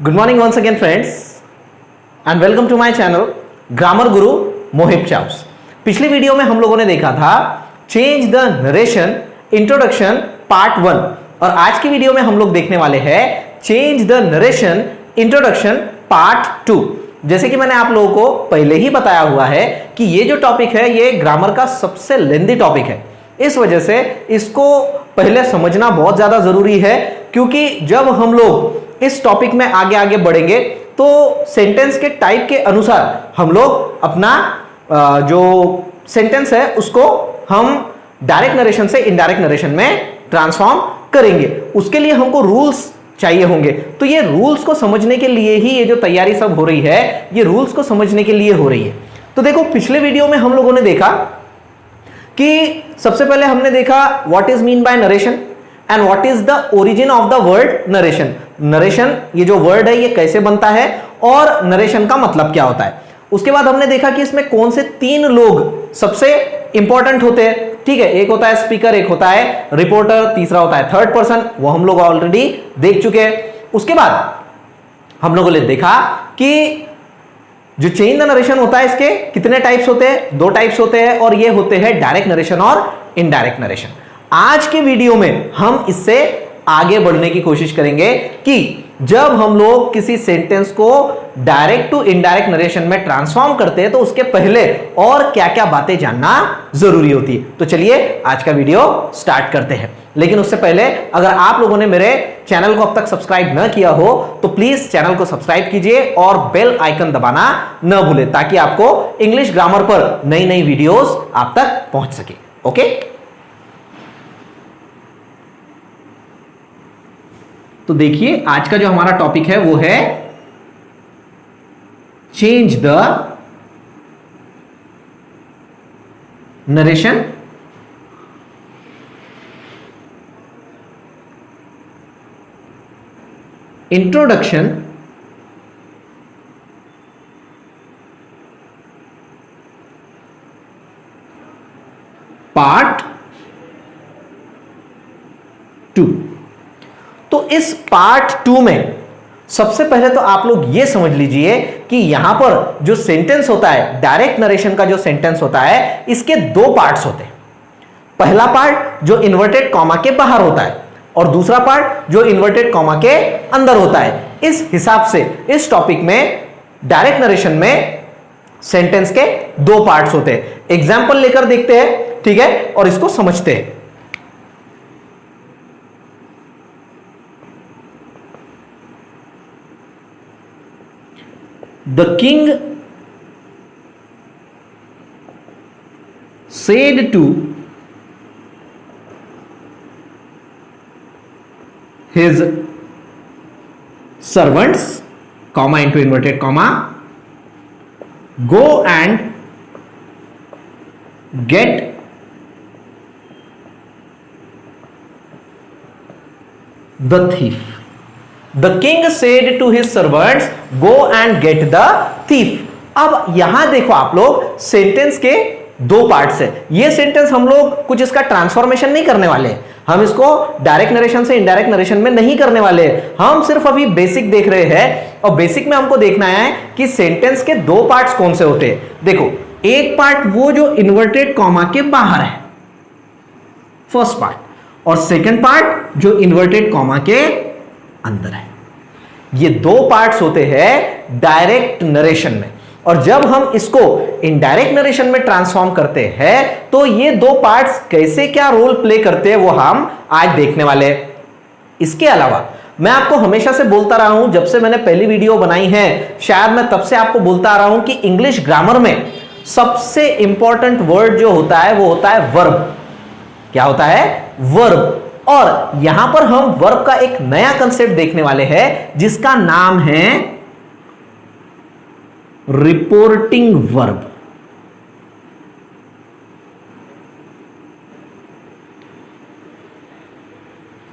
Good morning once again friends and welcome to my channel grammar Guru Mohit chaos. पिछली video में हम लोगों ने देखा था change the narration introduction part 1 और आज की वीडियो में हम लोग देखने वाले हैं change the narration introduction part 2। जैसे कि मैंने आप लोगों को पहले ही बताया हुआ है कि ये जो टॉपिक है ये ग्रामर का सबसे लेंथी टॉपिक है, इस वजह से इसको पहले समझना बहुत ज्यादा जरूरी है, क्योंकि जब हम लोग इस टॉपिक में आगे आगे बढ़ेंगे तो सेंटेंस के टाइप के अनुसार हम लोग अपना जो सेंटेंस है उसको हम डायरेक्ट नरेशन से इनडायरेक्ट नरेशन में ट्रांसफॉर्म करेंगे। उसके लिए हमको रूल्स चाहिए होंगे, तो ये रूल्स को समझने के लिए ही ये जो तैयारी सब हो रही है ये रूल्स को समझने के लिए हो रही है। तो देखो पिछले वीडियो में हम लोगों ने देखा कि सबसे पहले हमने देखा what is mean by narration and what is the origin of the word narration. Narration ये जो वर्ड है ये कैसे बनता है और नरेशन का मतलब क्या होता है। उसके बाद हमने देखा कि इसमें कौन से तीन लोग सबसे इंपॉर्टेंट होते हैं। ठीक है, एक होता है स्पीकर, एक होता है रिपोर्टर, तीसरा होता है थर्ड पर्सन, वो हम लोग ऑलरेडी देख चुके हैं। उसके बाद हम लोगों ने देखा कि जो चेंज द नरेशन होता है इसके कितने टाइप्स होते हैं, दो टाइप्स होते हैं और ये होते हैं डायरेक्ट नरेशन और इनडायरेक्ट नरेशन। आज के वीडियो में हम इससे आगे बढ़ने की कोशिश करेंगे कि जब हम लोग किसी सेंटेंस को डायरेक्ट टू इनडायरेक्ट नरेशन में ट्रांसफॉर्म करते हैं तो उसके पहले और क्या क्या बातें जानना जरूरी होती है। तो चलिए आज का वीडियो स्टार्ट करते हैं, लेकिन उससे पहले अगर आप लोगों ने मेरे चैनल को अब तक सब्सक्राइब न किया हो तो प्लीज चैनल को सब्सक्राइब कीजिए और बेल आइकन दबाना न भूलें, ताकि आपको इंग्लिश ग्रामर पर नई नई वीडियोस आप तक पहुंच सके। ओके, तो देखिए आज का जो हमारा टॉपिक है वो है change the narration introduction part 2। तो इस पार्ट 2 में सबसे पहले तो आप लोग ये समझ लीजिए कि यहां पर जो सेंटेंस होता है, डायरेक्ट नरेशन का जो सेंटेंस होता है, इसके दो पार्ट्स होते हैं। पहला पार्ट जो इन्वर्टेड कॉमा के बाहर होता है और दूसरा पार्ट जो इन्वर्टेड कॉमा के अंदर होता है। इस हिसाब से इस टॉपिक में डायरेक्ट नरेशन में सेंटेंस के दो पार्ट्स होते हैं। एग्जाम्पल लेकर देखते हैं, ठीक है, और इसको समझते हैं। The king said to his servants, comma into inverted comma, go and get the thief. The king said to his servants, go and get the thief. अब यहां देखो आप लोग सेंटेंस के दो पार्ट्स है। ये सेंटेंस हम लोग कुछ इसका ट्रांसफॉर्मेशन नहीं करने वाले, हम इसको डायरेक्ट नरेशन से इनडायरेक्ट नरेशन में नहीं करने वाले, हम सिर्फ अभी बेसिक देख रहे हैं और बेसिक में हमको देखना है कि सेंटेंस के दो पार्ट्स कौन से होते हैं। देखो, एक पार्ट वो जो इन्वर्टेड कॉमा के बाहर है, फर्स्ट पार्ट, और सेकेंड पार्ट जो इन्वर्टेड कॉमा के अंदर है। ये दो पार्ट्स होते हैं डायरेक्ट नरेशन में, और जब हम इसको इनडायरेक्ट नरेशन में ट्रांसफॉर्म करते हैं तो ये दो पार्ट्स कैसे क्या रोल प्ले करते हैं वो हम आज देखने वाले हैं। इसके अलावा मैं आपको हमेशा से बोलता रहा हूं, जब से मैंने पहली वीडियो बनाई है, शायद मैं तब से आपको बोलता आ रहा हूं कि इंग्लिश ग्रामर में सबसे इंपॉर्टेंट वर्ड जो होता है वो होता है वर्ब। क्या होता है? वर्ब। और यहां पर हम वर्ब का एक नया कंसेप्ट देखने वाले हैं जिसका नाम है रिपोर्टिंग वर्ब।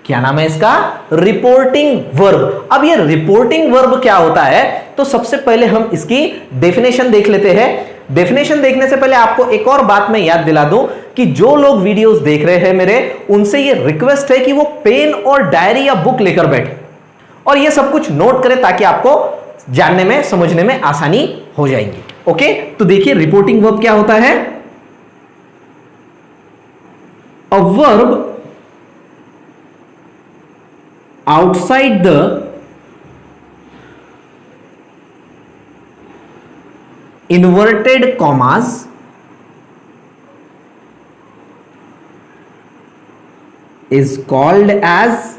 क्या नाम है इसका? Reporting verb. अब ये रिपोर्टिंग वर्ब क्या होता है, तो सबसे पहले हम इसकी डेफिनेशन देख लेते हैं। डेफिनेशन देखने से पहले आपको एक और बात मैं याद दिला दूं कि जो लोग वीडियोस देख रहे हैं मेरे, उनसे ये रिक्वेस्ट है कि वो पेन और डायरी या बुक लेकर बैठे और ये सब कुछ नोट करें ताकि आपको जानने में समझने में आसानी हो जाएगी। ओके, तो देखिए रिपोर्टिंग वर्ब क्या होता है। A verb outside the inverted commas is called as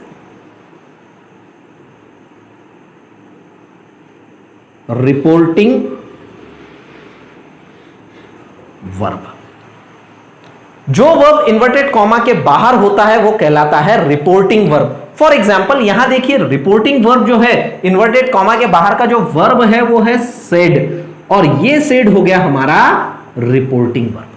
reporting verb। जो वर्ब इन्वर्टेड कॉमा के बाहर होता है वो कहलाता है रिपोर्टिंग वर्ब। फॉर एग्जाम्पल यहां देखिए रिपोर्टिंग वर्ब जो है इन्वर्टेड कॉमा के बाहर का जो वर्ब है वो है सेड, और ये सेड हो गया हमारा रिपोर्टिंग वर्ब।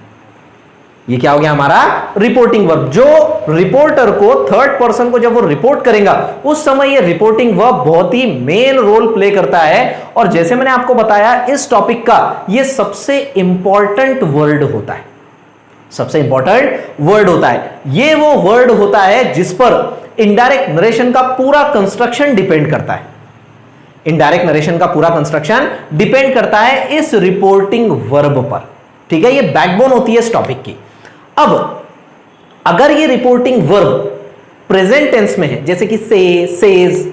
ये क्या हो गया हमारा रिपोर्टिंग वर्ब। जो रिपोर्टर को थर्ड पर्सन को जब वो रिपोर्ट करेगा उस समय ये रिपोर्टिंग वर्ब बहुत ही मेन रोल प्ले करता है। और जैसे मैंने आपको बताया इस टॉपिक का ये सबसे इंपॉर्टेंट वर्ड होता है, सबसे इंपॉर्टेंट वर्ड होता है। ये वो वर्ड होता है जिस पर इनडायरेक्ट नरेशन का पूरा कंस्ट्रक्शन डिपेंड करता है। इनडायरेक्ट नरेशन का पूरा कंस्ट्रक्शन डिपेंड करता है इस रिपोर्टिंग वर्ब पर। ठीक है, ये बैकबोन होती है इस टॉपिक की। अब अगर ये रिपोर्टिंग वर्ब प्रेजेंट टेंस में है जैसे कि से, सेज,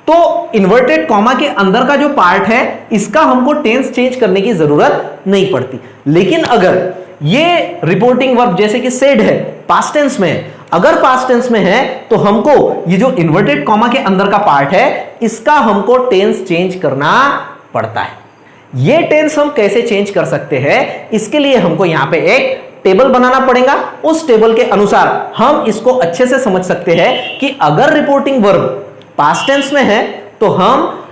तो इन्वर्टेड कॉमा के अंदर का जो पार्ट है इसका हमको टेंस चेंज करने की जरूरत नहीं पड़ती। लेकिन अगर ये रिपोर्टिंग वर्ब जैसे कि सेड है पास्ट टेंस में है, अगर पास्ट टेंस में है तो हमको ये जो इन्वर्टेड कॉमा के अंदर का पार्ट है इसका हमको टेंस चेंज करना पड़ता है। ये टेंस हम कैसे चेंज कर सकते हैं, इसके लिए हमको यहां पे एक टेबल बनाना पड़ेगा। उस टेबल के अनुसार हम इसको अच्छे से समझ सकते हैं कि अगर रिपोर्टिंग वर्ब पास्ट टेंस में है तो हम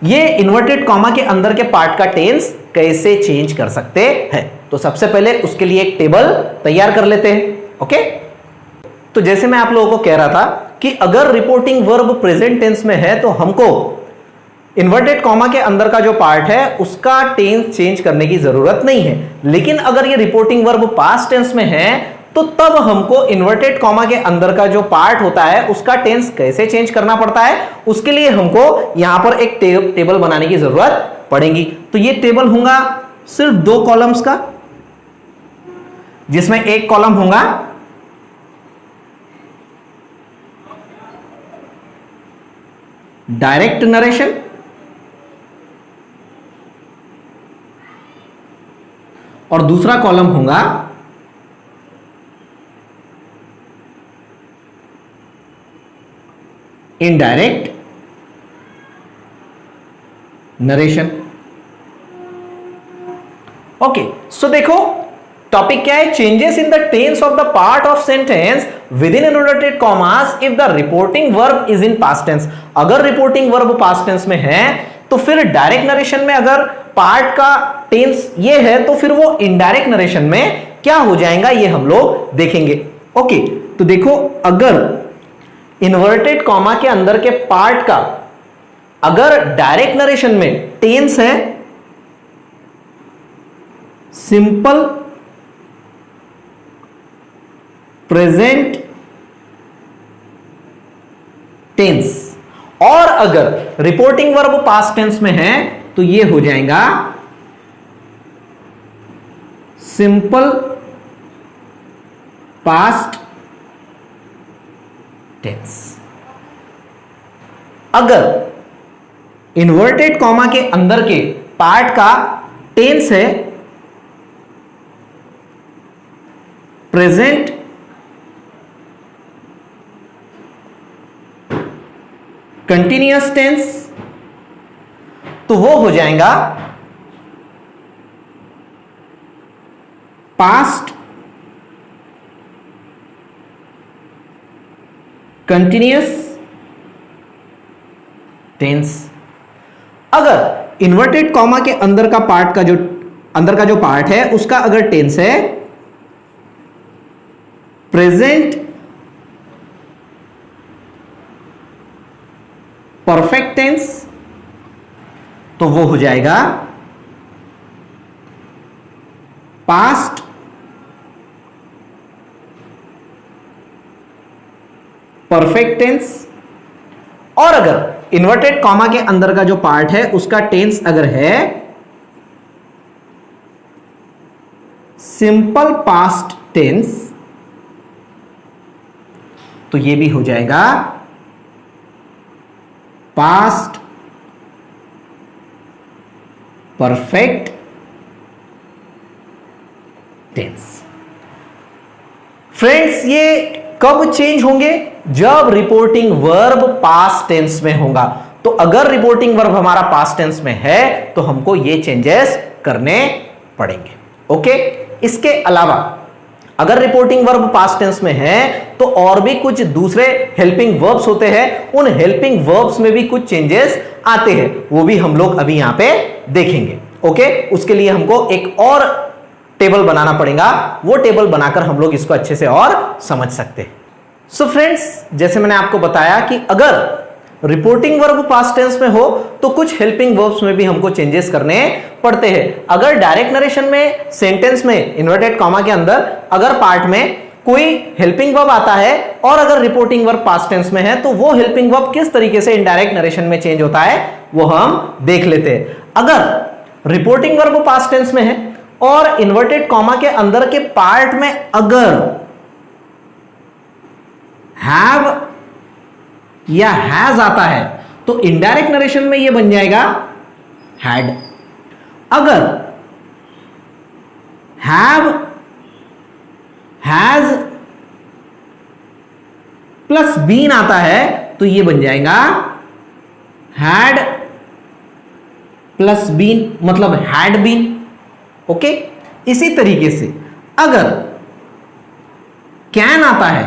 ये इन्वर्टेड कॉमा के अंदर के पार्ट का टेंस कैसे चेंज कर सकते हैं। तो सबसे पहले उसके लिए एक टेबल तैयार कर लेते हैं। ओके, तो जैसे मैं आप लोगों को कह रहा था कि अगर रिपोर्टिंग वर्ब प्रेजेंट टेंस में है तो हमको इन्वर्टेड कॉमा के अंदर का जो पार्ट है उसका टेंस चेंज करने की जरूरत नहीं है। लेकिन अगर ये रिपोर्टिंग वर्ब पास्ट टेंस में है तो तब हमको इन्वर्टेड कॉमा के अंदर का जो पार्ट होता है उसका टेंस कैसे चेंज करना पड़ता है, उसके लिए हमको यहां पर एक टेबल बनाने की जरूरत पड़ेगी। तो ये टेबल होगा सिर्फ 2 कॉलम्स का, जिसमें एक कॉलम होगा डायरेक्ट नरेशन और दूसरा कॉलम होगा इनडायरेक्ट नरेशन। ओके, सो देखो टॉपिक क्या है, changes in the tense of the part of sentence within inverted commas if the reporting verb is in past tense. अगर रिपोर्टिंग वर्ब पास्ट टेंस में है तो फिर डायरेक्ट नरेशन में अगर पार्ट का टेंस ये है तो फिर वो इनडायरेक्ट नरेशन में क्या हो जाएगा ये हम लोग देखेंगे। ओके, तो देखो अगर इन्वर्टेड कॉमा के अंदर के पार्ट का अगर डायरेक्ट नरेशन में टेंस है सिंपल प्रेजेंट टेंस, और अगर रिपोर्टिंग वर्ब पास्ट टेंस में है तो ये हो जाएगा सिंपल पास्ट टेंस। अगर इन्वर्टेड कॉमा के अंदर के पार्ट का टेंस है प्रेजेंट कंटिन्यूअस टेंस तो वो हो जाएगा पास्ट कंटिन्यूअस टेंस। अगर इन्वर्टेड कॉमा के अंदर का जो पार्ट है उसका अगर टेंस है प्रेजेंट परफेक्ट टेंस तो वो हो जाएगा पास्ट परफेक्ट टेंस। और अगर इन्वर्टेड कॉमा के अंदर का जो पार्ट है उसका टेंस अगर है सिंपल पास्ट टेंस, तो ये भी हो जाएगा पास्ट परफेक्ट टेंस। फ्रेंड्स, ये कब चेंज होंगे? जब रिपोर्टिंग वर्ब पास्ट टेंस में होगा। तो अगर रिपोर्टिंग वर्ब हमारा पास्ट टेंस में है तो हमको ये चेंजेस करने पड़ेंगे। ओके, इसके अलावा अगर रिपोर्टिंग वर्ब पास्ट टेंस में है तो और भी कुछ दूसरे हेल्पिंग वर्ब्स होते हैं, उन हेल्पिंग वर्ब्स में भी कुछ चेंजेस आते हैं, वो भी हम लोग अभी यहां पे देखेंगे। ओके, उसके लिए हमको एक और टेबल बनाना पड़ेगा, वो टेबल बनाकर हम लोग इसको अच्छे से और समझ सकते हैं। सो फ्रेंड्स, जैसे मैंने आपको बताया कि अगर रिपोर्टिंग वर्ब पास्ट टेंस में हो तो कुछ हेल्पिंग वर्ब्स में भी हमको चेंजेस करने पड़ते हैं। अगर डायरेक्ट नरेशन में, सेंटेंस में, इन्वर्टेड कॉमा के अंदर अगर पार्ट में कोई हेल्पिंग वर्ब आता है और अगर रिपोर्टिंग वर्ब पास्ट टेंस में है तो वो हेल्पिंग वर्ब किस तरीके से इनडायरेक्ट नरेशन में चेंज होता है वो हम देख लेते हैं। अगर रिपोर्टिंग वर्ब पास्ट टेंस में है और इन्वर्टेड कॉमा के अंदर के पार्ट में अगर हैव या हैज आता है तो इनडायरेक्ट नरेशन में यह बन जाएगा हैड। अगर हैव, हैज प्लस बीन आता है तो यह बन जाएगा हैड प्लस बीन, मतलब हैड बीन। ओके, इसी तरीके से अगर कैन आता है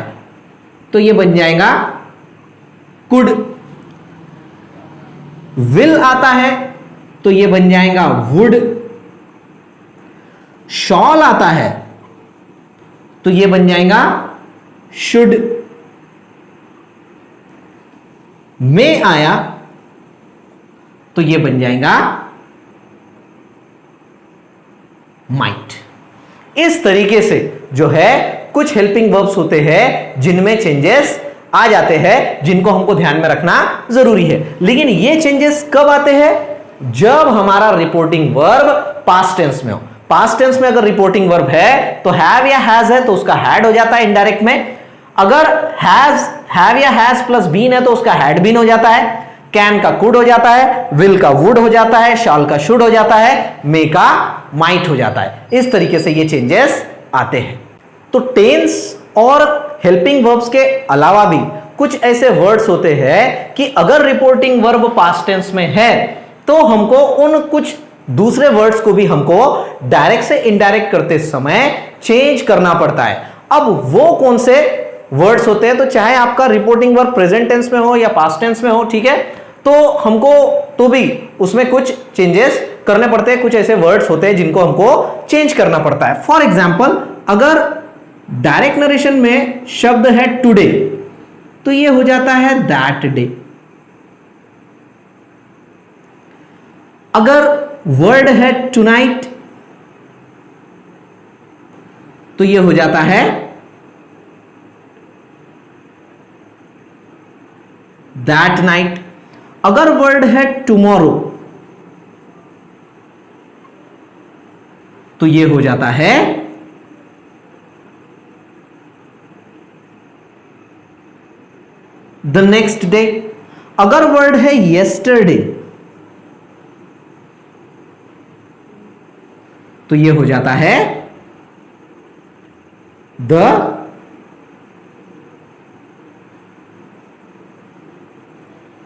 तो यह बन जाएगा कुड। विल आता है तो यह बन जाएगा वुड। शॉल आता है तो यह बन जाएगा शुड। मे आया तो यह बन जाएगा माइट। इस तरीके से जो है कुछ हेल्पिंग वर्ब्स होते हैं जिनमें चेंजेस आ जाते हैं, जिनको हमको ध्यान में रखना जरूरी है। लेकिन ये चेंजेस कब आते हैं? जब हमारा रिपोर्टिंग वर्ब पास्ट टेंस में हो। पास्ट टेंस में अगर रिपोर्टिंग वर्ब है तो हैव या हैज है तो उसका हैड हो जाता है इनडायरेक्ट में। अगर हैव या हैज प्लस बीन है तो उसका हैड बीन हो जाता है। कैन का कुड हो जाता है, विल का वुड हो जाता है, शॉल का शुड हो जाता है, मे का माइट हो जाता है। इस तरीके से ये चेंजेस आते हैं। तो टेंस और हेल्पिंग वर्ब्स के अलावा भी कुछ ऐसे वर्ड्स होते हैं कि अगर रिपोर्टिंग वर्ब पास्ट टेंस में है तो हमको उन कुछ दूसरे वर्ड्स को भी हमको डायरेक्ट से इनडायरेक्ट करते समय चेंज करना पड़ता है। अब वो कौन से वर्ड्स होते हैं? तो चाहे आपका रिपोर्टिंग वर्ब प्रेजेंट टेंस में हो या पास्ट टेंस में हो, ठीक है, तो हमको तो भी उसमें कुछ चेंजेस करने पड़ते हैं। कुछ ऐसे वर्ड्स होते हैं जिनको हमको चेंज करना पड़ता है। फॉर एग्जाम्पल, अगर डायरेक्ट नरेशन में शब्द है टुडे तो ये हो जाता है दैट डे। अगर वर्ड है टुनाइट तो ये हो जाता है दैट नाइट। अगर वर्ड है टुमारो तो ये हो जाता है द नेक्स्ट डे। अगर वर्ड है येस्टरडे तो ये हो जाता है द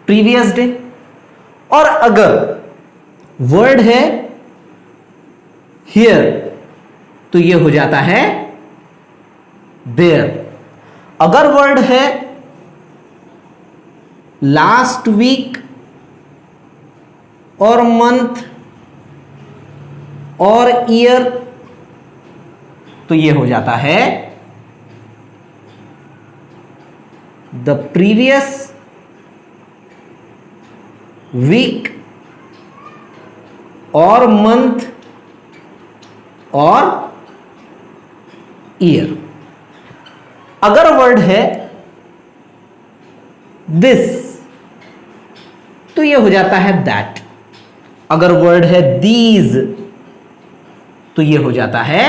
प्रीवियस डे। और अगर वर्ड है हियर तो ये हो जाता है देयर। अगर वर्ड है लास्ट वीक और मंथ और ईयर तो ये हो जाता है द प्रीवियस वीक और मंथ और ईयर। अगर वर्ड है दिस तो ये हो जाता है दैट। अगर वर्ड है दीज तो ये हो जाता है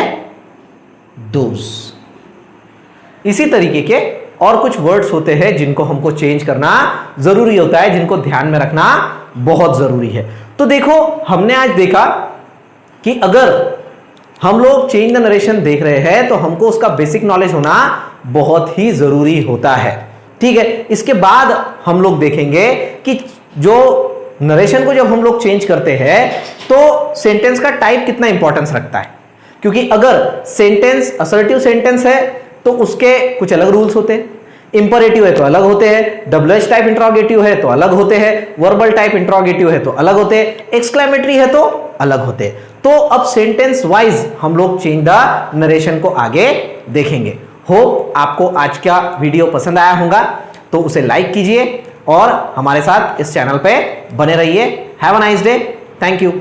दोज। इसी तरीके के और कुछ वर्ड्स होते हैं जिनको हमको चेंज करना जरूरी होता है, जिनको ध्यान में रखना बहुत जरूरी है। तो देखो, हमने आज देखा कि अगर हम लोग चेंज द नरेशन देख रहे हैं तो हमको उसका बेसिक नॉलेज होना बहुत ही जरूरी होता है। ठीक है, इसके बाद हम लोग देखेंगे कि जो नरेशन को जब हम लोग चेंज करते हैं तो सेंटेंस का टाइप कितना इंपॉर्टेंस रखता है। क्योंकि अगर सेंटेंस असर्टिव सेंटेंस है तो उसके कुछ अलग रूल्स होते हैं, इंपरेटिव है तो अलग होते हैं, डब्ल्यूएच टाइप इंट्रोगेटिव है तो अलग होते हैं, वर्बल टाइप इंट्रोगेटिव है तो अलग होते हैं, एक्सक्लेमेटरी है तो अलग होते हैं। तो अब सेंटेंस वाइज हम लोग चेंज द नरेशन को आगे देखेंगे। होप आपको आज का वीडियो पसंद आया होगा, तो उसे लाइक कीजिए और हमारे साथ इस चैनल पे बने रहिए। Have a nice day. Thank you.